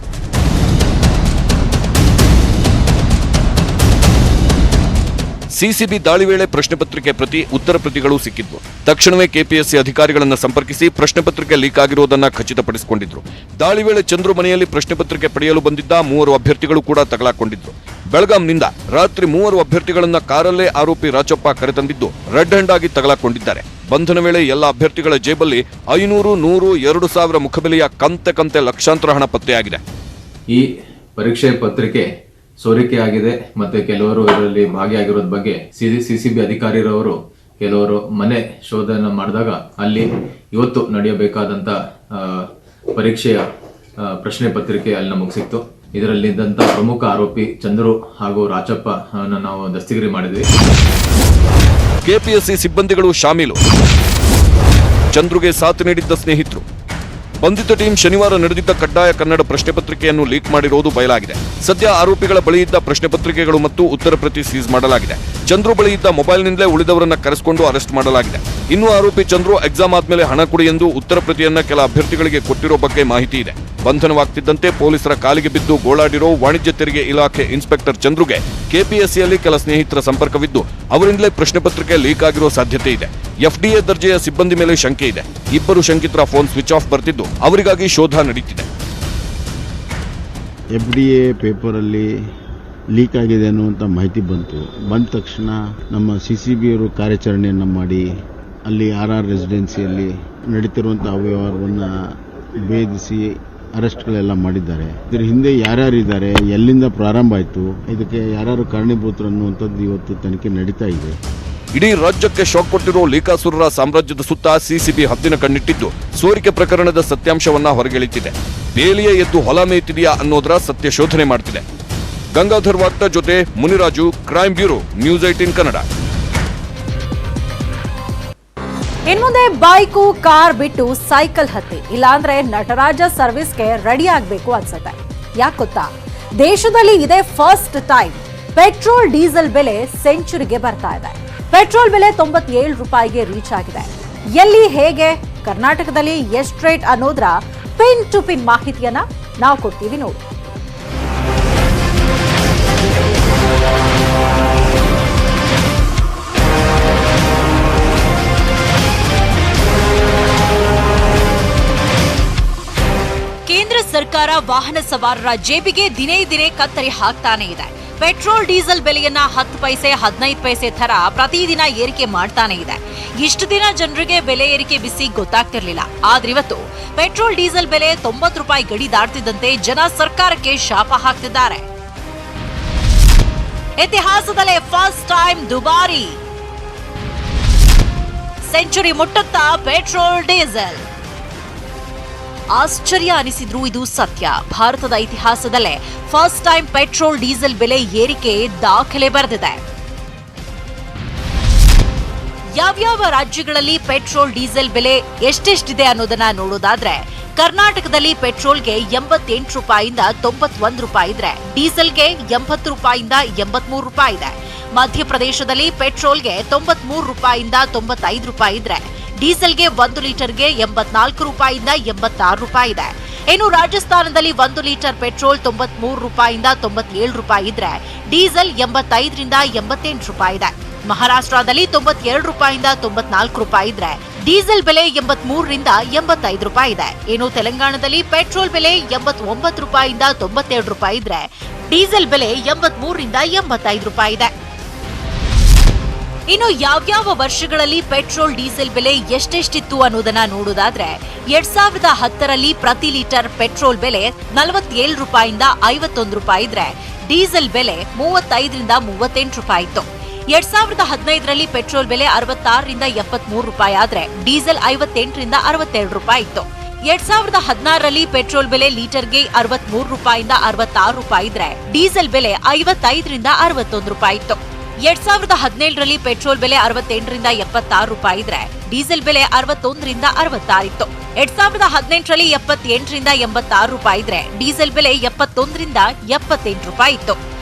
ಸಿಸಿಬಿ ದಾಳಿ ವೇಳೆ ಪ್ರಶ್ನೆ ಪತ್ರಿಕೆ ಪ್ರತಿ ಉತ್ತರ ಪ್ರತಿಗಳು ಸಿಕ್ಕಿದ್ವು. ತಕ್ಷಣವೇ ಕೆಪಿಎಸ್ಸಿ ಅಧಿಕಾರಿಗಳನ್ನು ಸಂಪರ್ಕಿಸಿ ಪ್ರಶ್ನೆ ಪತ್ರಿಕೆ ಲೀಕ್ ಆಗಿರುವುದನ್ನು ಖಚಿತಪಡಿಸಿಕೊಂಡಿದ್ರು. ದಾಳಿ ವೇಳೆ ಚಂದ್ರು ಮನೆಯಲ್ಲಿ ಪ್ರಶ್ನೆ ಪತ್ರಿಕೆ ಪಡೆಯಲು ಬಂದಿದ್ದ 3 ಅಭ್ಯರ್ಥಿಗಳು ಕೂಡ ತಗಲಾಕೊಂಡಿದ್ರು. ಬೆಳಗಾಂನಿಂದ ರಾತ್ರಿ 3 ಅಭ್ಯರ್ಥಿಗಳನ್ನ ಕಾರಲ್ಲೇ ಆರೋಪಿ ರಾಚಪ್ಪ ಕರೆತಂದಿದ್ದು ರೆಡ್ ಹ್ಯಾಂಡ್ ಆಗಿ ತಗಲಾಕೊಂಡಿದ್ದಾರೆ. ಬಂಧನ ವೇಳೆ ಎಲ್ಲ ಅಭ್ಯರ್ಥಿಗಳ ಜೇಬಲ್ಲಿ 500, 100, 2,000 ಮುಖಬೆಲೆಯ ಕಂತೆ ಲಕ್ಷಾಂತರ ಹಣ ಪತ್ತೆಯಾಗಿದೆ. ಈ ಪರೀಕ್ಷೆ ಪತ್ರಿಕೆ ಸೋರಿಕೆ ಆಗಿದೆ ಮತ್ತೆ ಕೆಲವರು ಇದರಲ್ಲಿ ಭಾಗಿಯಾಗಿರೋದ್ರ ಬಗ್ಗೆ ಸಿಸಿಬಿ ಅಧಿಕಾರಿರವರು ಕೆಲವರು ಮನೆ ಶೋಧನ ಮಾಡಿದಾಗ ಅಲ್ಲಿ ಇವತ್ತು ನಡೆಯಬೇಕಾದಂತ ಪರೀಕ್ಷೆಯ ಪ್ರಶ್ನೆ ಪತ್ರಿಕೆ ಅಲ್ಲಿ ನಮಗೆ ಸಿಕ್ತು. ಇದರಲ್ಲಿದ್ದಂತ ಪ್ರಮುಖ ಆರೋಪಿ ಚಂದ್ರು ಹಾಗೂ ರಾಚಪ್ಪ ನಾವು ದಸ್ತಗಿರಿ ಮಾಡಿದ್ವಿ. ಕೆಪಿಎಸ್ಸಿ ಸಿಬ್ಬಂದಿಗಳು ಶಾಮೀಲು. ಚಂದ್ರುಗೆ ಸಾಥ್ ನೀಡಿದ್ದ ಸ್ನೇಹಿತರು. ಬಂಧಿತ ಟೀಮ್ ಶನಿವಾರ ನಡೆದಿದ್ದ ಕಡ್ಡಾಯ ಕನ್ನಡ ಪ್ರಶ್ನೆ ಪತ್ರಿಕೆಯನ್ನು ಲೀಕ್ ಮಾಡಿರುವುದು ಬಯಲಾಗಿದೆ. ಸದ್ಯ ಆರೋಪಿಗಳ ಬಳಿ ಇದ್ದ ಪ್ರಶ್ನೆ ಪತ್ರಿಕೆಗಳು ಮತ್ತು ಉತ್ತರ ಪ್ರತಿ ಸೀಸ್ ಮಾಡಲಾಗಿದೆ. ಚಂದ್ರು ಬಳಿ ಇದ್ದ ಮೊಬೈಲ್ನಿಂದಲೇ ಉಳಿದವರನ್ನ ಕರೆಸಿಕೊಂಡು ಅರೆಸ್ಟ್ ಮಾಡಲಾಗಿದೆ. ಇನ್ನು ಆರೋಪಿ ಚಂದ್ರು ಎಕ್ಸಾಮ್ ಆದ್ಮೇಲೆ ಹಣ ಕೊಡಿ ಎಂದು ಉತ್ತರ ಪ್ರತಿಯನ್ನ ಕೆಲ ಅಭ್ಯರ್ಥಿಗಳಿಗೆ ಕೊಟ್ಟಿರೋ ಬಗ್ಗೆ ಮಾಹಿತಿ ಇದೆ. ಬಂಧನವಾಗ್ತಿದ್ದಂತೆ ಪೊಲೀಸರ ಕಾಲಿಗೆ ಬಿದ್ದು ಗೋಳಾಡಿರೋ ವಾಣಿಜ್ಯ ತೆರಿಗೆ ಇಲಾಖೆ ಇನ್ಸ್ಪೆಕ್ಟರ್ ಚಂದ್ರುಗೆ ಕೆಪಿಎಸ್ಸಿಯಲ್ಲಿ ಕೆಲ ಸ್ನೇಹಿತರ ಸಂಪರ್ಕವಿದ್ದು ಅವರಿಂದಲೇ ಪ್ರಶ್ನೆ ಪತ್ರಿಕೆ ಲೀಕ್ ಆಗಿರೋ ಸಾಧ್ಯತೆ ಇದೆ. ಎಫ್ಡಿಎ ದರ್ಜೆಯ ಸಿಬ್ಬಂದಿ ಮೇಲೆ ಶಂಕೆ ಇದೆ. 2 ಶಂಕಿತರ ಫೋನ್ ಸ್ವಿಚ್ ಆಫ್ ಬರ್ತಿದ್ದು ಅವರಿಗಾಗಿ ಶೋಧ ನಡೀತಿದೆ. ಎಫ್ಡಿಎ ಪೇಪರಲ್ಲಿ ಲೀಕ್ ಆಗಿದೆ ಅನ್ನುವಂಥ ಮಾಹಿತಿ ಬಂದ ತಕ್ಷಣ ನಮ್ಮ ಸಿಸಿಬಿಯವರು ಕಾರ್ಯಾಚರಣೆಯನ್ನು ಮಾಡಿ ಅಲ್ಲಿ RR ರೆಸಿಡೆನ್ಸಿಯಲ್ಲಿ ನಡೀತಿರುವಂಥ ಅವ್ಯವಹಾರವನ್ನು ಭೇದಿಸಿ ಅರೆಸ್ಟ್ಗಳೆಲ್ಲ ಮಾಡಿದ್ದಾರೆ. ಇದರ ಹಿಂದೆ ಯಾರ್ಯಾರಿದ್ದಾರೆ, ಎಲ್ಲಿಂದ ಪ್ರಾರಂಭ ಆಯಿತು, ಇದಕ್ಕೆ ಯಾರ್ಯಾರು ಕಾರಣೀಭೂತರು ಅನ್ನುವಂಥದ್ದು ಇವತ್ತು ತನಿಖೆ ನಡೀತಾ ಇದೆ. ಇಡೀ ರಾಜ್ಯಕ್ಕೆ ಶಾಕ್ ಕೊಟ್ಟಿರೋ ಲೀಕಾಸುರರ ಸಾಮ್ರಾಜ್ಯದ ಸುತ್ತ ಸಿಸಿಬಿ ಹದ್ದಿನ ಕಣ್ಣಿಟ್ಟಿದ್ದು ಸೋರಿಕೆ ಪ್ರಕರಣದ ಸತ್ಯಾಂಶವನ್ನ ಹೊರಗೆಳಿತಿದೆ. ಬೇಲಿಯೇ ಎದ್ದು ಹೊಲ ಮೇಯ್ತಿದೆಯಾ ಅನ್ನೋದರ ಸತ್ಯ ಶೋಧನೆ ಮಾಡ್ತಿದೆ. ಗಂಗಾಧರ್ ವಾರ್ತಾ ಜೊತೆ Muniraju, crime bureau, news 18 Kannada. ಇನ್ಮುಂದೆ ಬೈಕು, ಕಾರ್ ಬಿಟ್ಟು ಸೈಕಲ್ ಹತ್ತಿ, ಇಲ್ಲಾಂದ್ರೆ ನಟರಾಜ ಸರ್ವಿಸ್ಗೆ ರೆಡಿ ಆಗ್ಬೇಕು ಅನ್ಸುತ್ತೆ. ಯಾಕೆ ಗೊತ್ತಾ? ದೇಶದಲ್ಲಿ ಇದೇ ಫಸ್ಟ್ ಟೈಮ್ ಪೆಟ್ರೋಲ್ ಡೀಸೆಲ್ ಬೆಲೆ ಸೆಂಚುರಿಗೆ ಬರ್ತಾ ಇದೆ. ಪೆಟ್ರೋಲ್ ಬೆಲೆ 97 ರೂಪಾಯಿಗೆ ರೀಚ್ ಆಗಿದೆ. ಎಲ್ಲಿ, ಹೇಗೆ, ಕರ್ನಾಟಕದಲ್ಲಿ ಎಷ್ಟು ರೇಟ್ ಅನ್ನೋದ್ರ ಪಿನ್ ಟು ಪಿನ್ ಮಾಹಿತಿಯನ್ನ ನಾವು ಕೊಡ್ತೀವಿ ನೋಡಿ. ಕೇಂದ್ರ ಸರ್ಕಾರ ವಾಹನ ಸವಾರರ ಜೇಬಿಗೆ ದಿನೇ ದಿನೇ ಕತ್ತರಿ ಹಾಕ್ತಾನೆ ಇದೆ. ಪೆಟ್ರೋಲ್ ಡೀಸೆಲ್ ಬೆಲೆಯನ್ನ 10 ಪೈಸೆ 15 ಪೈಸೆ ತರ ಪ್ರತಿದಿನ ಏರಿಕೆ ಮಾಡ್ತಾನೆ ಇದೆ. ಇಷ್ಟು ದಿನ ಜನರಿಗೆ ಬೆಲೆ ಏರಿಕೆ ಬಿಸಿ ಗೊತ್ತಾಗ್ತಿರ್ಲಿಲ್ಲ. ಆದ್ರೆ ಇವತ್ತು ಪೆಟ್ರೋಲ್ ಡೀಸೆಲ್ ಬೆಲೆ 90 ರೂಪಾಯಿ ಗಡಿ ದಾಟ್ತಿದ್ದಂತೆ ಜನ ಸರ್ಕಾರಕ್ಕೆ ಶಾಪ ಹಾಕ್ತಿದ್ದಾರೆ. ಇತಿಹಾಸದಲ್ಲೇ ಫಸ್ಟ್ ಟೈಮ್ ದುಬಾರಿ ಸೆಂಚುರಿ ಮುಟ್ಟುತ್ತಾ ಪೆಟ್ರೋಲ್ ಡೀಸೆಲ್. ಆಶ್ಚರ್ಯ ಅನಿಸಿದ್ರು ಇದು ಸತ್ಯ. ಭಾರತದ ಇತಿಹಾಸದಲ್ಲೇ ಫಸ್ಟ್ ಟೈಮ್ ಪೆಟ್ರೋಲ್ ಡೀಸೆಲ್ ಬೆಲೆ ಏರಿಕೆ ದಾಖಲೆ ಬರೆದಿದೆ. ಯಾವ್ಯಾವ ರಾಜ್ಯಗಳಲ್ಲಿ ಪೆಟ್ರೋಲ್ ಡೀಸೆಲ್ ಬೆಲೆ ಎಷ್ಟೆಷ್ಟಿದೆ ಅನ್ನೋದನ್ನ ನೋಡೋದಾದ್ರೆ, ಕರ್ನಾಟಕದಲ್ಲಿ ಪೆಟ್ರೋಲ್ಗೆ 88 ರೂಪಾಯಿಂದ 91 ರೂಪಾಯಿ ಇದ್ರೆ, ಡೀಸೆಲ್ಗೆ 80 ರೂಪಾಯಿಂದ 83 ರೂಪಾಯಿ ಇದೆ. ಮಧ್ಯಪ್ರದೇಶದಲ್ಲಿ ಪೆಟ್ರೋಲ್ಗೆ 93 ರೂಪಾಯಿಂದ 95 ರೂಪಾಯಿ ಇದ್ರೆ, ಡೀಸೆಲ್ಗೆ 1 ಲೀಟರ್ಗೆ 84 ರೂಪಾಯಿಂದ 86 ರೂಪಾಯಿ ಇದೆ. ಇನ್ನು ರಾಜಸ್ಥಾನದಲ್ಲಿ 1 ಲೀಟರ್ ಪೆಟ್ರೋಲ್ 93 ರೂಪಾಯಿಂದ 97 ರೂಪಾಯಿ ಇದ್ರೆ, ಡೀಸೆಲ್ 85ರಿಂದ 88 ರೂಪಾಯಿ ಇದೆ. ಮಹಾರಾಷ್ಟ್ರದಲ್ಲಿ 92 ರೂಪಾಯಿಂದ 94 ರೂಪಾಯಿ ಇದ್ರೆ, ಡೀಸೆಲ್ ಬೆಲೆ 83ರಿಂದ 85 ರೂಪಾಯಿ ಇದೆ. ಇನ್ನು ತೆಲಂಗಾಣದಲ್ಲಿ ಪೆಟ್ರೋಲ್ ಬೆಲೆ 89 ರೂಪಾಯಿಂದ 92 ರೂಪಾಯಿ ಇದ್ರೆ, ಡೀಸೆಲ್ ಬೆಲೆ 83ರಿಂದ 85 ರೂಪಾಯಿ ಇದೆ. ಇನ್ನು ಯಾವ್ಯಾವ ವರ್ಷಗಳಲ್ಲಿ ಪೆಟ್ರೋಲ್ ಡೀಸೆಲ್ ಬೆಲೆ ಎಷ್ಟೆಷ್ಟಿತ್ತು ಅನ್ನೋದನ್ನ ನೋಡೋದಾದ್ರೆ, 2010ರಲ್ಲಿ ಪ್ರತಿ ಲೀಟರ್ ಪೆಟ್ರೋಲ್ ಬೆಲೆ 47 ರೂಪಾಯಿಂದ 51 ರೂಪಾಯಿ ಇದ್ರೆ, ಡೀಸೆಲ್ ಬೆಲೆ 35ರಿಂದ 38 ರೂಪಾಯಿ ಇತ್ತು. 2015ರಲ್ಲಿ ಪೆಟ್ರೋಲ್ ಬೆಲೆ 66ರಿಂದ 73 ರೂಪಾಯಿ ಆದ್ರೆ, ಡೀಸೆಲ್ 58ರಿಂದ 62 ರೂಪಾಯಿ ಇತ್ತು. 2016ರಲ್ಲಿ ಪೆಟ್ರೋಲ್ ಬೆಲೆ ಲೀಟರ್ಗೆ 63 ರೂಪಾಯಿಂದ 66 ರೂಪಾಯಿ ಇದ್ರೆ, ಡೀಸೆಲ್ ಬೆಲೆ 55ರಿಂದ 61 ರೂಪಾಯಿ ಇತ್ತು. 2017ರಲ್ಲಿ ಪೆಟ್ರೋಲ್ ಬೆಲೆ 68ರಿಂದ 76 ರೂಪಾಯಿ ಇದ್ರೆ, ಡೀಸೆಲ್ ಬೆಲೆ 61ರಿಂದ 66 ಇತ್ತು. 2018ರಲ್ಲಿ 78ರಿಂದ 86 ರೂಪಾಯಿ ಇದ್ರೆ, ಡೀಸೆಲ್ ಬೆಲೆ 71ರಿಂದ 78 ರೂಪಾಯಿ ಇತ್ತು.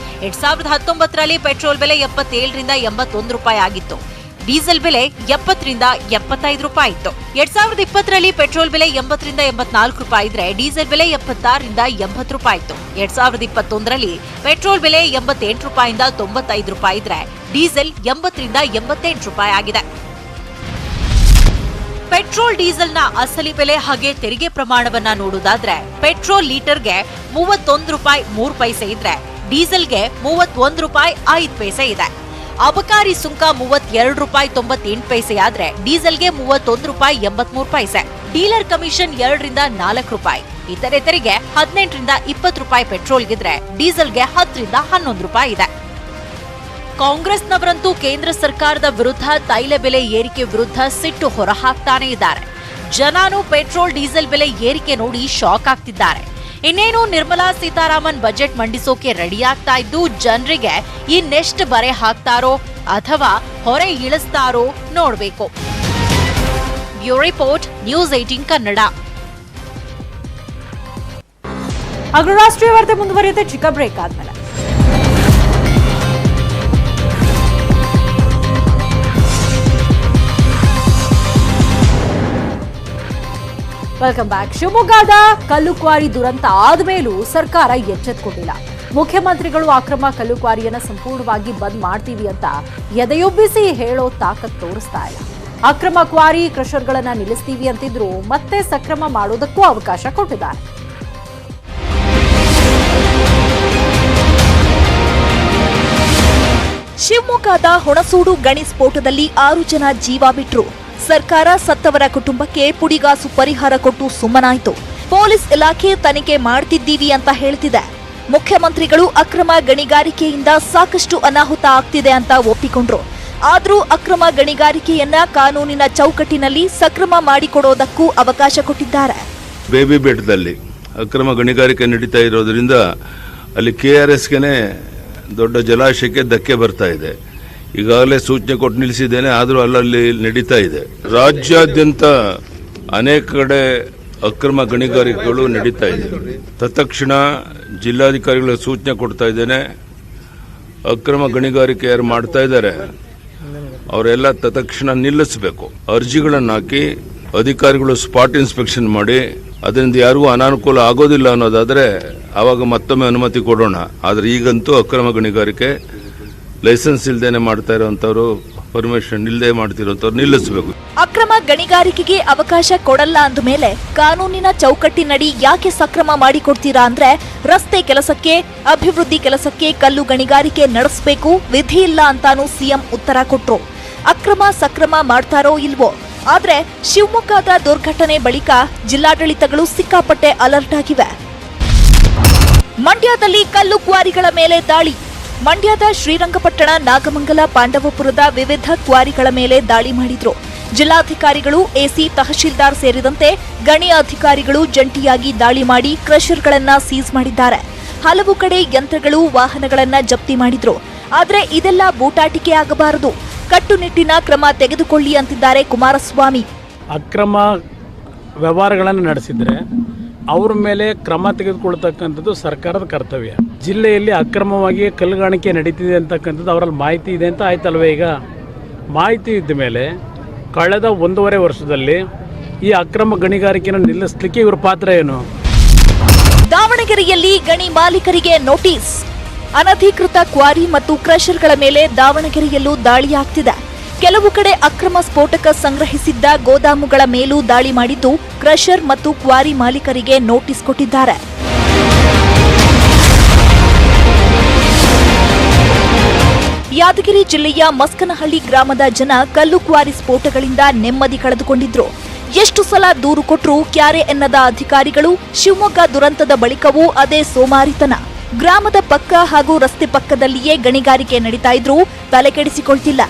2019ರಲ್ಲಿ ಪೆಟ್ರೋಲ್ ಬೆಲೆ 77ರಿಂದ 81 ರೂಪಾಯಿ ಆಗಿತ್ತು. ಡೀಸೆಲ್ ಬೆಲೆ 70ರಿಂದ 75 ರೂಪಾಯಿ ಇತ್ತು. 2020ರಲ್ಲಿ ಪೆಟ್ರೋಲ್ ಬೆಲೆ 80ರಿಂದ 84 ರೂಪಾಯಿ ಇದ್ರೆ ಡೀಸೆಲ್ ಬೆಲೆ 76ರಿಂದ 80 ರೂಪಾಯಿ ಇತ್ತು. 2021ರಲ್ಲಿ ಪೆಟ್ರೋಲ್ ಬೆಲೆ 88 ರೂಪಾಯಿಂದ 95 ರೂಪಾಯಿ ಇದ್ರೆ ಡೀಸೆಲ್ 80ರಿಂದ 88 ರೂಪಾಯಿ ಆಗಿದೆ. ಪೆಟ್ರೋಲ್ ಡೀಸೆಲ್ನ ಅಸಲಿ ಬೆಲೆ ಹಾಗೆ ತೆರಿಗೆ ಪ್ರಮಾಣವನ್ನ ನೋಡುವುದಾದ್ರೆ ಪೆಟ್ರೋಲ್ ಲೀಟರ್ಗೆ 31 ರೂಪಾಯಿ 3 ಪೈಸೆ ಇದ್ರೆ ಡೀಸೆಲ್ಗೆ 31 ರೂಪಾಯಿ 5 ಪೈಸೆ ಇದೆ. ಅಬಕಾರಿ ಸುಂಕ 32 ರೂಪಾಯಿ 98 ಪೈಸೆ ಆದ್ರೆ ಡೀಸೆಲ್ಗೆ 31 ರೂಪಾಯಿ 83 ಪೈಸೆ. ಡೀಲರ್ ಕಮಿಷನ್ 2ರಿಂದ 4 ರೂಪಾಯಿ. ಇತರೆ ತೆರಿಗೆ 18ರಿಂದ 20 ರೂಪಾಯಿ ಪೆಟ್ರೋಲ್ಗಿದ್ರೆ ಡೀಸೆಲ್ಗೆ 10ರಿಂದ 11 ರೂಪಾಯಿ ಇದೆ. ಕಾಂಗ್ರೆಸ್ನವರಂತೂ ಕೇಂದ್ರ ಸರ್ಕಾರದ ವಿರುದ್ಧ ತೈಲ ಬೆಲೆ ಏರಿಕೆ ವಿರುದ್ಧ ಸಿಟ್ಟು ಹೊರಹಾಕ್ತಾನೆ ಇದ್ದಾರೆ. ಜನನು ಪೆಟ್ರೋಲ್ ಡೀಸೆಲ್ ಬೆಲೆ ಏರಿಕೆ ನೋಡಿ ಶಾಕ್ ಆಗ್ತಿದ್ದಾರೆ. ಇನ್ನೇನು ನಿರ್ಮಲಾ ಸೀತಾರಾಮನ್ ಬಜೆಟ್ ಮಂಡಿಸೋಕೆ ರೆಡಿಯಾಗ್ತಾ ಇದ್ದು ಜನರಿಗೆ ಇನ್ನೆಷ್ಟು ಬರೆ ಹಾಕ್ತಾರೋ ಅಥವಾ ಹೊರೆ ಇಳಿಸ್ತಾರೋ ನೋಡ್ಬೇಕು. Bureau report, news 18 Kannada. ಅಗ್ರರಾಷ್ಟ್ರೀಯ ವಾರ್ತೆ ಮುಂದುವರಿಯುತ್ತೆ ಚಿಕ್ಕ ಬ್ರೇಕ್ ಆದ್ಮೇಲೆ. Welcome back. ಶಿವಮೊಗ್ಗದ ಕಲ್ಲುಕ್ವಾರಿ ದುರಂತ ಆದ್ಮೇಲೂ ಸರ್ಕಾರ ಎಚ್ಚೆತ್ತುಕೊಂಡಿಲ್ಲ. ಮುಖ್ಯಮಂತ್ರಿಗಳು ಅಕ್ರಮ ಕಲ್ಲುಕ್ವಾರಿಯನ್ನ ಸಂಪೂರ್ಣವಾಗಿ ಬಂದ್ ಮಾಡ್ತೀವಿ ಅಂತ ಎದೆಯೊಬ್ಬಿಸಿ ಹೇಳೋ ತಾಕತ್ ತೋರಿಸ್ತಾ ಇಲ್ಲ. ಅಕ್ರಮ ಕ್ವಾರಿ ಕ್ರಷರ್ಗಳನ್ನ ನಿಲ್ಲಿಸ್ತೀವಿ ಅಂತಿದ್ರು ಮತ್ತೆ ಸಕ್ರಮ ಮಾಡೋದಕ್ಕೂ ಅವಕಾಶ ಕೊಟ್ಟಿದ್ದಾರೆ. ಶಿವಮೊಗ್ಗದ ಹುಣಸೂಡು ಗಣಿ ಸ್ಫೋಟದಲ್ಲಿ 6 ಜನ ಜೀವ ಬಿಟ್ರು. ಸರ್ಕಾರ ಸತ್ತವರ ಕುಟುಂಬಕ್ಕೆ ಪುಡಿಗಾಸು ಪರಿಹಾರ ಕೊಟ್ಟು ಸುಮ್ಮನಾಯಿತು. ಪೊಲೀಸ್ ಇಲಾಖೆ ತನಿಖೆ ಮಾಡ್ತಿದ್ದೀವಿ ಅಂತ ಹೇಳ್ತಿದೆ. ಮುಖ್ಯಮಂತ್ರಿಗಳು ಅಕ್ರಮ ಗಣಿಗಾರಿಕೆಯಿಂದ ಸಾಕಷ್ಟು ಅನಾಹುತ ಆಗ್ತಿದೆ ಅಂತ ಒಪ್ಪಿಕೊಂಡ್ರು. ಆದ್ರೂ ಅಕ್ರಮ ಗಣಿಗಾರಿಕೆಯನ್ನ ಕಾನೂನಿನ ಚೌಕಟ್ಟಿನಲ್ಲಿ ಸಕ್ರಮ ಮಾಡಿಕೊಡೋದಕ್ಕೂ ಅವಕಾಶ ಕೊಟ್ಟಿದ್ದಾರೆ. ಬೇಬಿ ಬೆಟ್ಟದಲ್ಲಿ ಅಕ್ರಮ ಗಣಿಗಾರಿಕೆ ನಡೀತಾ ಇರೋದ್ರಿಂದ ಅಲ್ಲಿ KRSಗೆನೆ ದೊಡ್ಡ ಜಲಾಶಯಕ್ಕೆ ಧಕ್ಕೆ ಬರ್ತಾ ಇದೆ. ಈಗಾಗಲೇ ಸೂಚನೆ ಕೊಟ್ಟು ನಿಲ್ಲಿಸಿದ್ದೇನೆ, ಆದರೂ ಅಲ್ಲಲ್ಲಿ ನಡೀತಾ ಇದೆ. ರಾಜ್ಯಾದ್ಯಂತ ಅನೇಕ ಕಡೆ ಅಕ್ರಮ ಗಣಿಗಾರಿಕೆಗಳು ನಡೀತಾ ಇದೆ. ತತ್ಕ್ಷಣ ಜಿಲ್ಲಾಧಿಕಾರಿಗಳ ಸೂಚನೆ ಕೊಡ್ತಾ ಇದ್ದೇನೆ. ಅಕ್ರಮ ಗಣಿಗಾರಿಕೆ ಯಾರು ಮಾಡ್ತಾ ಇದ್ದಾರೆ ಅವರೆಲ್ಲ ತತ್ಕ್ಷಣ ನಿಲ್ಲಿಸಬೇಕು. ಅರ್ಜಿಗಳನ್ನು ಹಾಕಿ ಅಧಿಕಾರಿಗಳು ಸ್ಪಾಟ್ ಇನ್ಸ್ಪೆಕ್ಷನ್ ಮಾಡಿ ಅದರಿಂದ ಯಾರಿಗೂ ಅನಾನುಕೂಲ ಆಗೋದಿಲ್ಲ ಅನ್ನೋದಾದ್ರೆ ಆವಾಗ ಮತ್ತೊಮ್ಮೆ ಅನುಮತಿ ಕೊಡೋಣ. ಆದರೆ ಈಗಂತೂ ಅಕ್ರಮ ಗಣಿಗಾರಿಕೆ ಲೈಸೆನ್ಸ್ ಇಲ್ಲದೇನೆ ಮಾಡ್ತಾ ಇರುವಂತವರು, ಪರ್ಮಿಷನ್ ಇಲ್ಲದೆ ಮಾಡ್ತಿರೋಂಥವ್ರು ನಿಲ್ಲಿಸಬೇಕು. ಅಕ್ರಮ ಗಣಿಗಾರಿಕೆಗೆ ಅವಕಾಶ ಕೊಡಲ್ಲ ಅಂದ ಮೇಲೆ ಕಾನೂನಿನ ಚೌಕಟ್ಟಿನಡಿ ಯಾಕೆ ಸಕ್ರಮ ಮಾಡಿಕೊಡ್ತೀರಾ ಅಂದ್ರೆ ರಸ್ತೆ ಕೆಲಸಕ್ಕೆ, ಅಭಿವೃದ್ಧಿ ಕೆಲಸಕ್ಕೆ ಕಲ್ಲು ಗಣಿಗಾರಿಕೆ ನಡೆಸಬೇಕು, ವಿಧಿ ಇಲ್ಲ ಅಂತಾನೂ ಸಿಎಂ ಉತ್ತರ ಕೊಟ್ರು. ಅಕ್ರಮ ಸಕ್ರಮ ಮಾಡ್ತಾರೋ ಇಲ್ವೋ, ಆದ್ರೆ ಶಿವಮೊಗ್ಗದ ದುರ್ಘಟನೆ ಬಳಿಕ ಜಿಲ್ಲಾಡಳಿತಗಳು ಸಿಕ್ಕಾಪಟ್ಟೆ ಅಲರ್ಟ್ ಆಗಿವೆ. ಮಂಡ್ಯದಲ್ಲಿ ಕಲ್ಲು ಕ್ವಾರಿಗಳ ಮೇಲೆ ದಾಳಿ. ಮಂಡ್ಯದ ಶ್ರೀರಂಗಪಟ್ಟಣ, ನಾಗಮಂಗಲ, ಪಾಂಡವಪುರದ ವಿವಿಧ ಕ್ವಾರಿಗಳ ಮೇಲೆ ದಾಳಿ ಮಾಡಿದ್ರು. ಜಿಲ್ಲಾಧಿಕಾರಿಗಳು, ಎಸಿ, ತಹಶೀಲ್ದಾರ್ ಸೇರಿದಂತೆ ಗಣಿ ಅಧಿಕಾರಿಗಳು ಜಂಟಿಯಾಗಿ ದಾಳಿ ಮಾಡಿ ಕ್ರಷರ್ಗಳನ್ನ ಸೀಸ್ ಮಾಡಿದ್ದಾರೆ. ಹಲವು ಕಡೆ ಯಂತ್ರಗಳು, ವಾಹನಗಳನ್ನ ಜಪ್ತಿ ಮಾಡಿದ್ರು. ಆದ್ರೆ ಇದೆಲ್ಲ ಬೂಟಾಟಿಕೆ ಆಗಬಾರದು, ಕಟ್ಟುನಿಟ್ಟಿನ ಕ್ರಮ ತೆಗೆದುಕೊಳ್ಳಿ ಅಂತಿದ್ದಾರೆ ಕುಮಾರಸ್ವಾಮಿ. ಅಕ್ರಮ ವ್ಯವಹಾರಗಳನ್ನು ನಡೆಸಿದ್ರೆ ಅವ್ರ ಮೇಲೆ ಕ್ರಮ ತೆಗೆದುಕೊಳ್ತಕ್ಕಂಥದ್ದು ಸರ್ಕಾರದ ಕರ್ತವ್ಯ. ಜಿಲ್ಲೆಯಲ್ಲಿ ಅಕ್ರಮವಾಗಿ ಕಲ್ಲುಗಾಣಿಕೆ ನಡೀತಿದೆ ಅಂತಕ್ಕಂಥದ್ದು ಅವರಲ್ಲಿ ಮಾಹಿತಿ ಇದೆ ಅಂತ ಆಯ್ತಲ್ವೇ. ಈಗ ಮಾಹಿತಿ ಇದ್ದ ಮೇಲೆ ಕಳೆದ 1.5 ವರ್ಷದಲ್ಲಿ ಈ ಅಕ್ರಮ ಗಣಿಗಾರಿಕೆಯನ್ನು ನಿಲ್ಲಿಸಲಿಕ್ಕೆ ಇವರ ಪಾತ್ರ ಏನು? ದಾವಣಗೆರೆಯಲ್ಲಿ ಗಣಿ ಮಾಲೀಕರಿಗೆ ನೋಟಿಸ್. ಅನಧಿಕೃತ ಕ್ವಾರಿ ಮತ್ತು ಕ್ರಷರ್ಗಳ ಮೇಲೆ ದಾವಣಗೆರೆಯಲ್ಲೂ ದಾಳಿಯಾಗ್ತಿದೆ. ಕೆಲವು ಕಡೆ ಅಕ್ರಮ ಸ್ಫೋಟಕ ಸಂಗ್ರಹಿಸಿದ್ದ ಗೋದಾಮುಗಳ ಮೇಲೂ ದಾಳಿ ಮಾಡಿದ್ದು ಕ್ರಷರ್ ಮತ್ತು ಕ್ವಾರಿ ಮಾಲೀಕರಿಗೆ ನೋಟಿಸ್ ಕೊಟ್ಟಿದ್ದಾರೆ. ಯಾದಗಿರಿ ಜಿಲ್ಲೆಯ ಮಸ್ಕನಹಳ್ಳಿ ಗ್ರಾಮದ ಜನ ಕಲ್ಲು ಕ್ವಾರಿ ಸ್ಫೋಟಗಳಿಂದ ನೆಮ್ಮದಿ ಕಳೆದುಕೊಂಡಿದ್ರು. ಎಷ್ಟು ಸಲ ದೂರು ಕೊಟ್ಟರೂ ಕ್ಯಾರೆ ಎನ್ನದ ಅಧಿಕಾರಿಗಳು. ಶಿವಮೊಗ್ಗ ದುರಂತದ ಬಳಿಕವೂ ಅದೇ ಸೋಮಾರಿತನ. ಗ್ರಾಮದ ಪಕ್ಕ ಹಾಗೂ ರಸ್ತೆ ಪಕ್ಕದಲ್ಲಿಯೇ ಗಣಿಗಾರಿಕೆ ನಡೀತಾ ಇದ್ರೂ ತಲೆಕೆಡಿಸಿಕೊಳ್ತಿಲ್ಲ.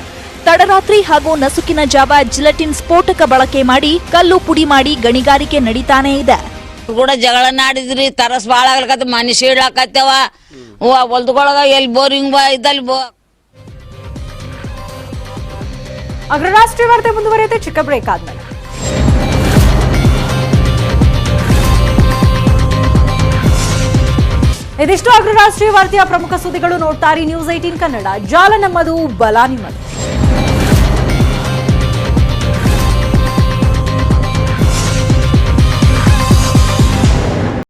ತಡರಾತ್ರಿ ಹಾಗೂ ನಸುಕಿನ ಜಾವ ಜಿಲೆಟಿನ್ ಸ್ಫೋಟಕ ಬಳಕೆ ಮಾಡಿ ಕಲ್ಲು ಪುಡಿ ಮಾಡಿ ಗಣಿಗಾರಿಕೆ ನಡೀತಾನೇ ಇದೆ. ಕೂಡ ಜಗಳ ನಾಡಿದ್ರಿ, ತರಸ್ ಬಾಳ ಆಗ್ಲಕತ್ತ, ಮನುಷ್ಯ ಇಡ್ಲಾಕತ್ತವ, ಹೊಲ್ದೊಳಗ ಎಲ್ಲಿ ಬೋರಿಂಗ್ ಇದ್ದಲ್ಲಿ ಅಗ್ರರಾಷ್ಟ್ರೀಯ ವಾರ್ತೆ ಮುಂದುವರಿಯುತ್ತೆ ಚಿಕ್ಕ ಬ್ರೇಕ್ ಆದ್ಮೇಲೆ. ಇದಿಷ್ಟು ಅಗ್ರರಾಷ್ಟ್ರೀಯ ವಾರ್ತೆಯ ಪ್ರಮುಖ ಸುದ್ದಿಗಳು. ನೋಡ್ತಾರೆ ನ್ಯೂಸ್ 18 ಕನ್ನಡ. ಜಾಲ ನಮ್ಮದು, ಬಲ ನಿಮ್ಮದು.